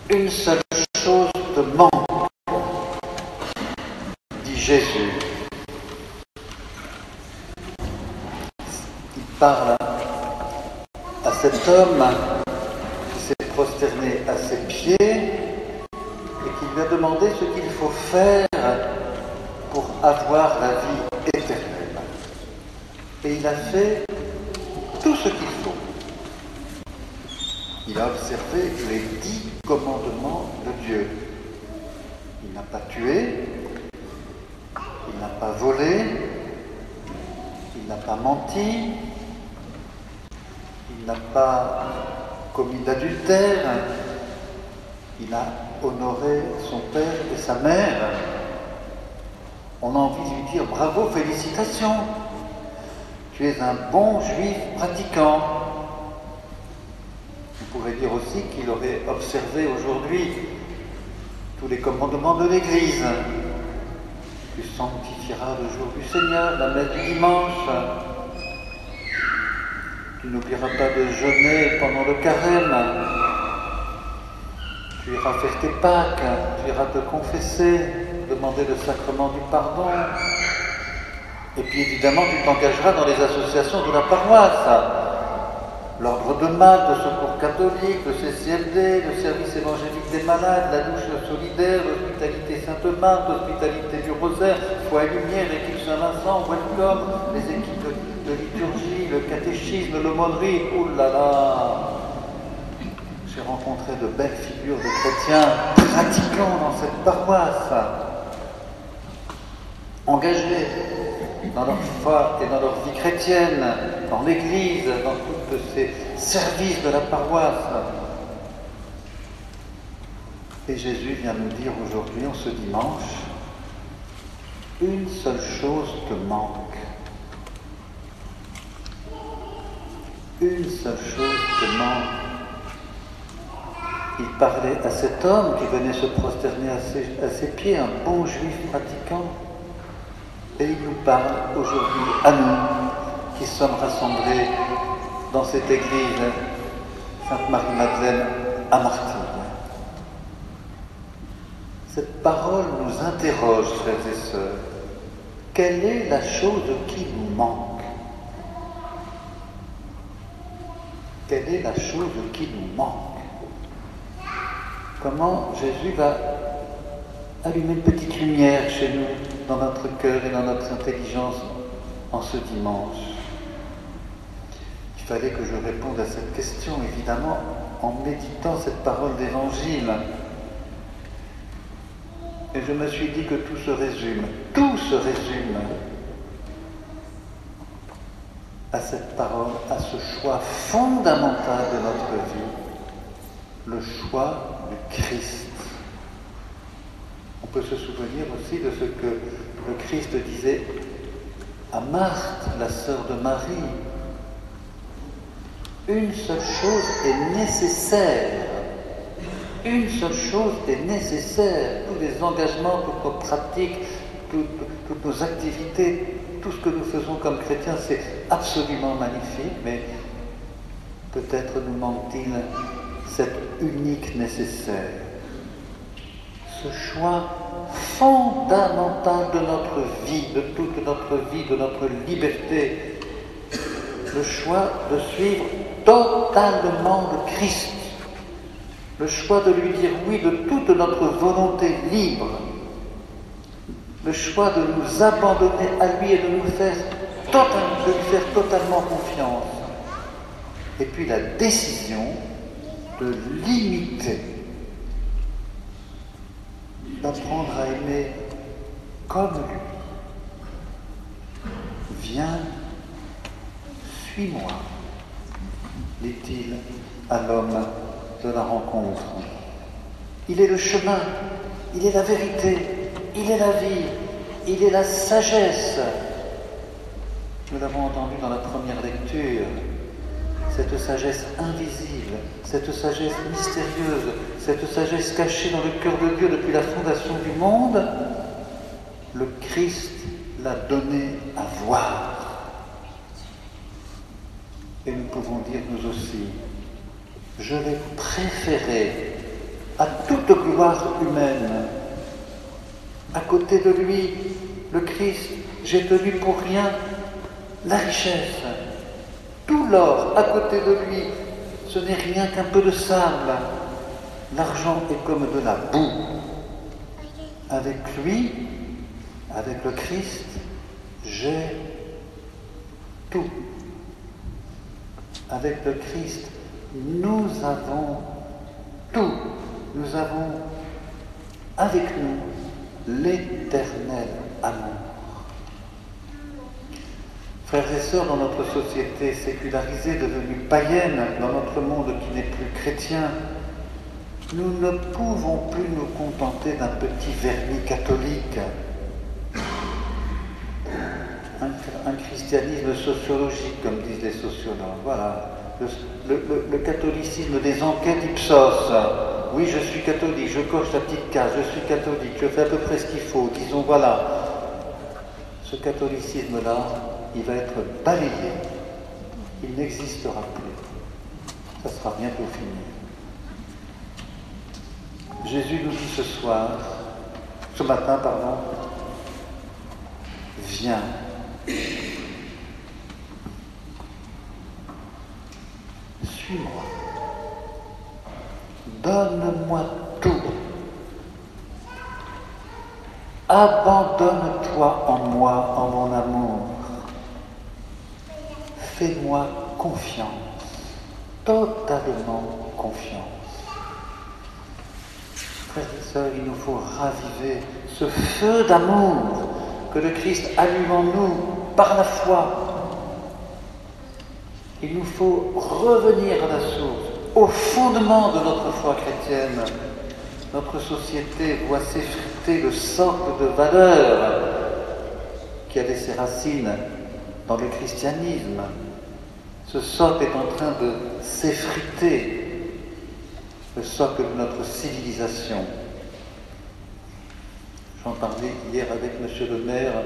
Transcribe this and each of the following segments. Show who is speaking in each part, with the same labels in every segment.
Speaker 1: Une seule chose te manque, dit Jésus. Il parle à cet homme qui s'est prosterné à ses pieds et qui lui a demandé ce qu'il faut faire pour avoir la vie éternelle. Et il a fait tout ce qu'il faut. Il a observé les 10 commandements de Dieu. Il n'a pas tué, il n'a pas volé, il n'a pas menti, il n'a pas commis d'adultère, il a honoré son père et sa mère. On a envie de lui dire bravo, félicitations, tu es un bon juif pratiquant. On pourrait dire aussi qu'il aurait observé aujourd'hui tous les commandements de l'Église. Tu sanctifieras le jour du Seigneur, la messe du dimanche. Tu n'oublieras pas de jeûner pendant le carême. Tu iras faire tes Pâques, tu iras te confesser, demander le sacrement du pardon. Et puis évidemment, tu t'engageras dans les associations de la paroisse. L'ordre de Malte, le Secours catholique, le CCLD, le service évangélique des malades, la douche solidaire, l'hospitalité Sainte-Marthe, l'hospitalité du Rosaire, Foi et Lumière, l'équipe Saint-Vincent, Welcome, les équipes de liturgie, le catéchisme, l'aumônerie. Ouh là là! J'ai rencontré de belles figures de chrétiens pratiquants dans cette paroisse, engagés dans leur foi et dans leur vie chrétienne, dans l'Église, dans tous ces services de la paroisse. Et Jésus vient nous dire aujourd'hui, en ce dimanche, une seule chose te manque. Une seule chose te manque. Il parlait à cet homme qui venait se prosterner à ses pieds, un bon juif pratiquant. Et il nous parle aujourd'hui à nous qui sommes rassemblés dans cette église Sainte-Marie-Madeleine à Martigues. Cette parole nous interroge, frères et sœurs. Quelle est la chose qui nous manque? Quelle est la chose qui nous manque? Comment Jésus va allumer une petite lumière chez nous, dans notre cœur et dans notre intelligence en ce dimanche. Il fallait que je réponde à cette question, évidemment, en méditant cette parole d'évangile. Et je me suis dit que tout se résume à cette parole, à ce choix fondamental de notre vie, le choix du Christ. On peut se souvenir aussi de ce que le Christ disait à Marthe, la sœur de Marie. Une seule chose est nécessaire. Une seule chose est nécessaire. Tous les engagements, toutes nos pratiques, toutes nos activités, tout ce que nous faisons comme chrétiens, c'est absolument magnifique, mais peut-être nous manque-t-il cette unique nécessaire. Ce choix fondamental de notre vie, de toute notre vie, de notre liberté, le choix de suivre totalement le Christ, le choix de lui dire oui de toute notre volonté libre, le choix de nous abandonner à lui et de lui faire totalement confiance, et puis la décision de l'imiter, d'apprendre à aimer comme lui. Viens, suis-moi, dit-il à l'homme de la rencontre. Il est le chemin, il est la vérité, il est la vie, il est la sagesse. Nous l'avons entendu dans la première lecture. Cette sagesse invisible, cette sagesse mystérieuse, cette sagesse cachée dans le cœur de Dieu depuis la fondation du monde, le Christ l'a donnée à voir. Et nous pouvons dire nous aussi, je l'ai préféré à toute gloire humaine. À côté de lui, le Christ, j'ai tenu pour rien la richesse. Tout l'or à côté de lui, ce n'est rien qu'un peu de sable. L'argent est comme de la boue. Avec lui, avec le Christ, j'ai tout. Avec le Christ, nous avons tout. Nous avons avec nous l'éternel amour. Frères et sœurs, dans notre société sécularisée, devenue païenne, dans notre monde qui n'est plus chrétien, nous ne pouvons plus nous contenter d'un petit vernis catholique, un christianisme sociologique, comme disent les sociologues. Voilà, le catholicisme des enquêtes Ipsos. Oui, je suis catholique, je coche la petite case, je suis catholique, je fais à peu près ce qu'il faut. Disons, voilà, ce catholicisme-là, il va être balayé. Il n'existera plus. Ça sera bientôt fini. Jésus nous dit ce matin, viens. Suis-moi. Donne-moi tout. Abandonne-toi en moi, en mon amour. Fais-moi confiance, totalement confiance. Frères et sœurs, il nous faut raviver ce feu d'amour que le Christ allume en nous par la foi. Il nous faut revenir à la source, au fondement de notre foi chrétienne. Notre société voit s'effriter le socle de valeurs qui avait ses racines dans le christianisme. Ce socle est en train de s'effriter, le socle de notre civilisation. J'en parlais hier avec Monsieur le maire,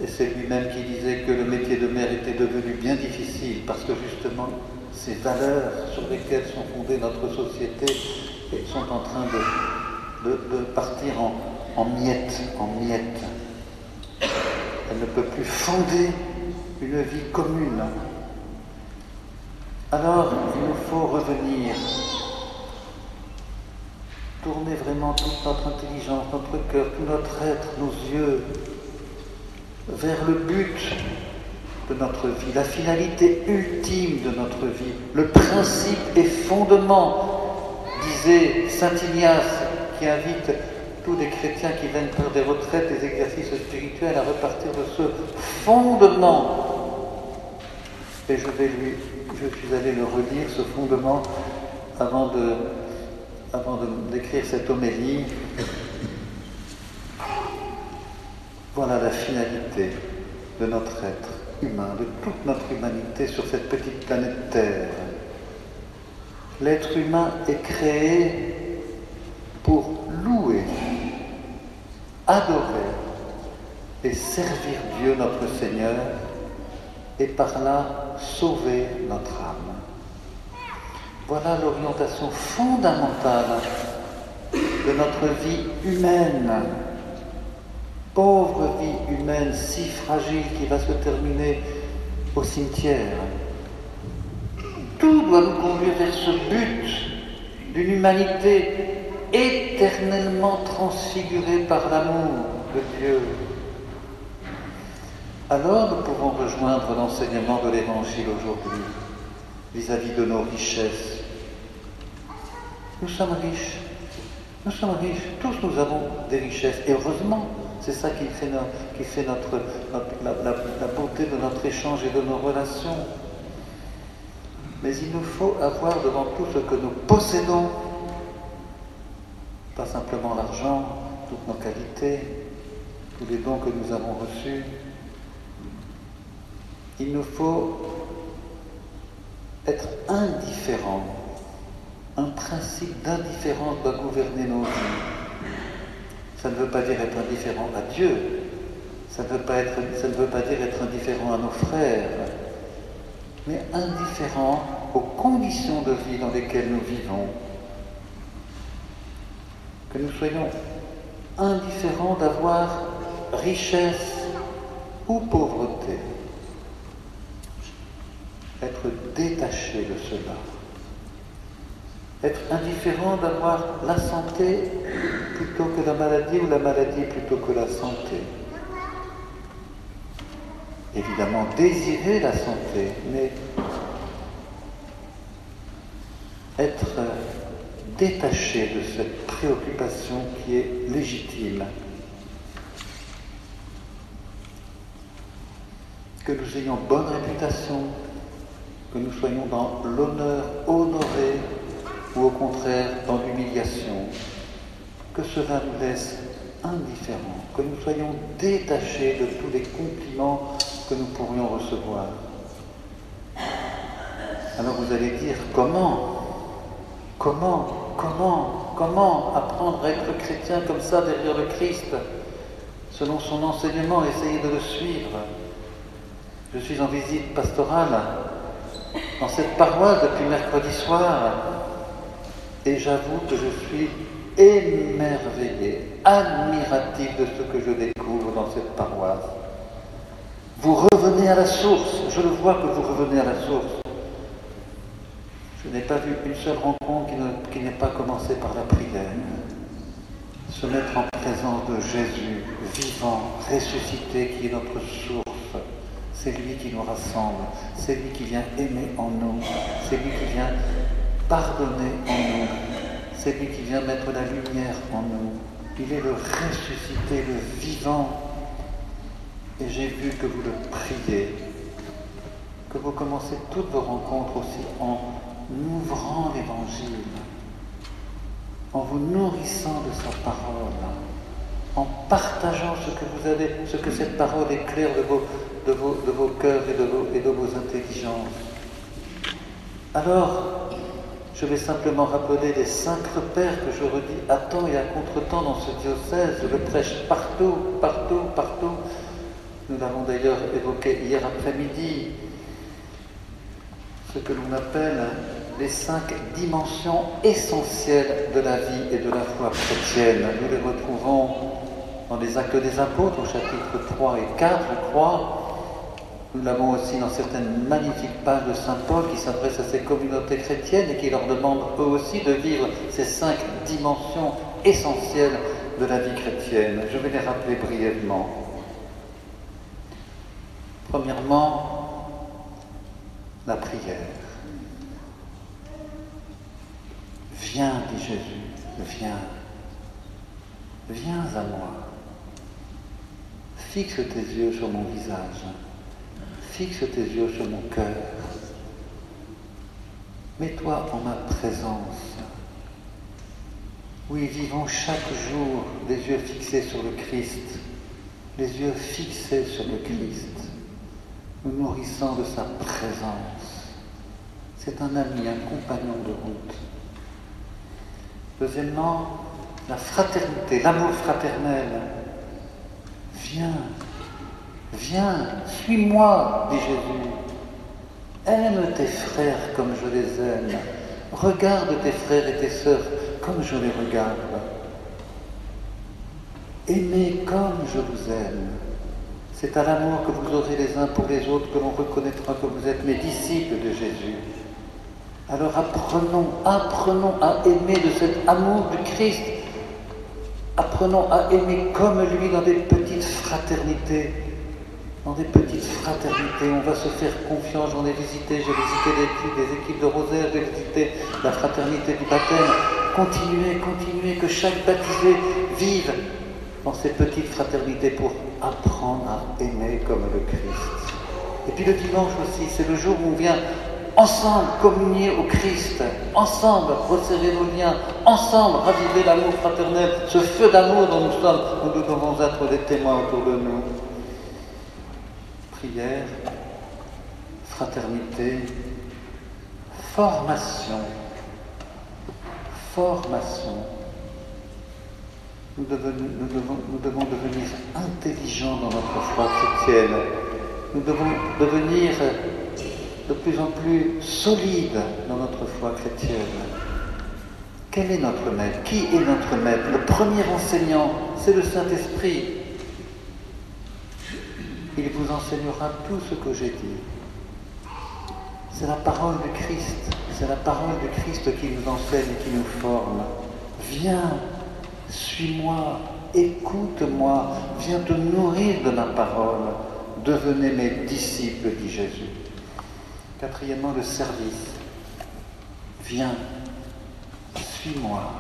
Speaker 1: et c'est lui-même qui disait que le métier de maire était devenu bien difficile parce que justement ces valeurs sur lesquelles sont fondées notre société sont en train de partir en miettes, Elle ne peut plus fonder une vie commune. Alors, il nous faut revenir, tourner vraiment toute notre intelligence, notre cœur, tout notre être, nos yeux, vers le but de notre vie, la finalité ultime de notre vie, le principe et fondement, disait saint Ignace, qui invite tous les chrétiens qui viennent faire des retraites, des exercices spirituels, à repartir de ce fondement. Et je suis allé le relire, ce fondement, avant d'écrire cette homélie. Voilà la finalité de notre être humain, de toute notre humanité sur cette petite planète Terre. L'être humain est créé pour louer, adorer et servir Dieu notre Seigneur et par là sauver notre âme. Voilà l'orientation fondamentale de notre vie humaine. Pauvre vie humaine si fragile qui va se terminer au cimetière. Tout doit nous conduire vers ce but d'une humanité éternellement transfigurée par l'amour de Dieu. Alors nous pouvons rejoindre l'enseignement de l'Évangile aujourd'hui vis-à-vis de nos richesses. Nous sommes riches, tous nous avons des richesses, et heureusement, c'est ça qui fait la beauté de notre échange et de nos relations. Mais il nous faut avoir devant tout ce que nous possédons, pas simplement l'argent, toutes nos qualités, tous les dons que nous avons reçus. Il nous faut être indifférents. Un principe d'indifférence doit gouverner nos vies. Ça ne veut pas dire être indifférent à Dieu, ça ne veut pas dire être indifférent à nos frères, mais indifférent aux conditions de vie dans lesquelles nous vivons. que nous soyons indifférents d'avoir richesse ou pauvreté. Être détaché de cela. Être indifférent d'avoir la santé plutôt que la maladie ou la maladie plutôt que la santé. Évidemment, désirer la santé, mais être détaché de cette préoccupation qui est légitime. Que nous ayons bonne réputation, que nous soyons dans l'honneur honoré ou au contraire dans l'humiliation, que cela nous laisse indifférents, que nous soyons détachés de tous les compliments que nous pourrions recevoir. Alors vous allez dire, comment apprendre à être chrétien comme ça derrière le Christ, selon son enseignement, essayer de le suivre. Je suis en visite pastorale dans cette paroisse depuis mercredi soir et j'avoue que je suis émerveillé, admiratif de ce que je découvre dans cette paroisse. Vous revenez à la source, je le vois que vous revenez à la source. Je n'ai pas vu une seule rencontre qui n'ait pas commencé par la prière. Se mettre en présence de Jésus, vivant, ressuscité, qui est notre source. C'est lui qui nous rassemble, c'est lui qui vient aimer en nous, c'est lui qui vient pardonner en nous, c'est lui qui vient mettre la lumière en nous. Il est le ressuscité, le vivant. Et j'ai vu que vous le priez, que vous commencez toutes vos rencontres aussi en ouvrant l'Évangile, en vous nourrissant de sa parole, en partageant ce que vous avez, ce que cette parole éclaire de vos cœurs et de vos intelligences. Alors, je vais simplement rappeler les 5 repères que je redis à temps et à contre-temps dans ce diocèse. Je le prêche partout. Nous l'avons d'ailleurs évoqué hier après-midi, ce que l'on appelle les 5 dimensions essentielles de la vie et de la foi chrétienne. Nous les retrouvons dans les Actes des Apôtres, au chapitre 3 et 4, je crois. Nous l'avons aussi dans certaines magnifiques pages de Saint Paul qui s'adressent à ces communautés chrétiennes et qui leur demandent eux aussi de vivre ces 5 dimensions essentielles de la vie chrétienne. Je vais les rappeler brièvement. Premièrement, la prière. Viens, dit Jésus, viens. Viens à moi. Fixe tes yeux sur mon visage. Fixe tes yeux sur mon cœur. Mets-toi en ma présence. Oui, vivons chaque jour les yeux fixés sur le Christ, les yeux fixés sur le Christ, nous nourrissant de sa présence. C'est un ami, un compagnon de route. Deuxièmement, la fraternité, l'amour fraternel. Viens, suis-moi, dit Jésus. Aime tes frères comme je les aime. Regarde tes frères et tes sœurs comme je les regarde. Aimez comme je vous aime. C'est à l'amour que vous aurez les uns pour les autres que l'on reconnaîtra que vous êtes mes disciples de Jésus. Alors apprenons à aimer de cet amour du Christ. Apprenons à aimer comme lui dans des petites fraternités. Dans des petites fraternités, on va se faire confiance. J'en ai visité, j'ai visité des équipes de rosaire, j'ai visité la fraternité du baptême. Continuez, que chaque baptisé vive dans ces petites fraternités pour apprendre à aimer comme le Christ. Et puis le dimanche aussi, c'est le jour où on vient ensemble communier au Christ, ensemble resserrer nos liens, ensemble raviver l'amour fraternel, ce feu d'amour dont nous devons être des témoins autour de nous. Prière, fraternité, formation. Nous devons devenir intelligents dans notre foi chrétienne. Nous devons devenir de plus en plus solides dans notre foi chrétienne. Quel est notre maître? Qui est notre maître? Le premier enseignant, c'est le Saint-Esprit. Il vous enseignera tout ce que j'ai dit. C'est la parole du Christ. C'est la parole du Christ qui nous enseigne et qui nous forme. Viens, suis-moi, écoute-moi, viens te nourrir de ma parole. Devenez mes disciples, dit Jésus. Quatrièmement, le service. Viens, suis-moi,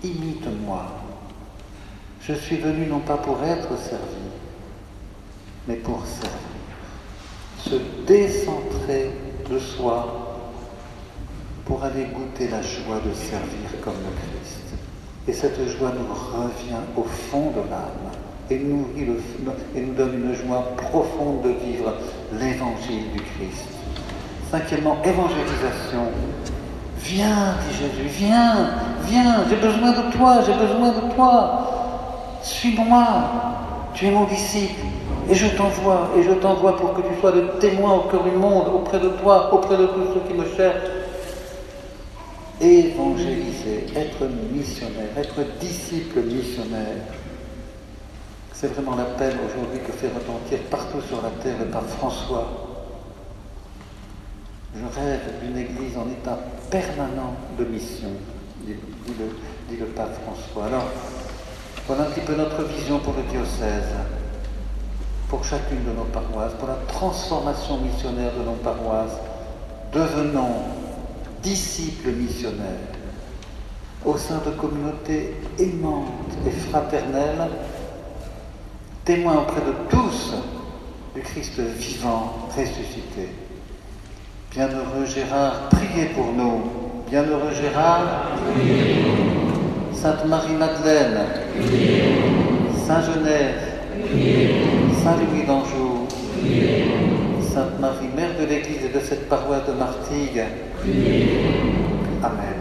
Speaker 1: imite-moi. Je suis venu non pas pour être servi, mais pour servir. Se décentrer de soi pour aller goûter la joie de servir comme le Christ. Et cette joie nous revient au fond de l'âme et nous donne une joie profonde de vivre l'évangile du Christ. Cinquièmement, évangélisation. Viens, dit Jésus, viens, viens, j'ai besoin de toi, j'ai besoin de toi. Suis-moi, tu es mon disciple. Et je t'envoie pour que tu sois le témoin au cœur du monde, auprès de toi, auprès de tous ceux qui me cherchent. Évangéliser, être missionnaire, être disciple missionnaire. C'est vraiment l'appel aujourd'hui que fait retentir partout sur la terre le pape François. Je rêve d'une église en état permanent de mission, dit le pape François. Alors, voilà un petit peu notre vision pour le diocèse, pour chacune de nos paroisses, pour la transformation missionnaire de nos paroisses. Devenons disciples missionnaires au sein de communautés aimantes et fraternelles, témoins auprès de tous du Christ vivant, ressuscité. Bienheureux Gérard, priez pour nous. Bienheureux Gérard, Sainte Marie-Madeleine, Saint Genève, Saint Louis d'Anjou, Sainte Marie, Mère de l'Église et de cette paroisse de Martigues. Amen.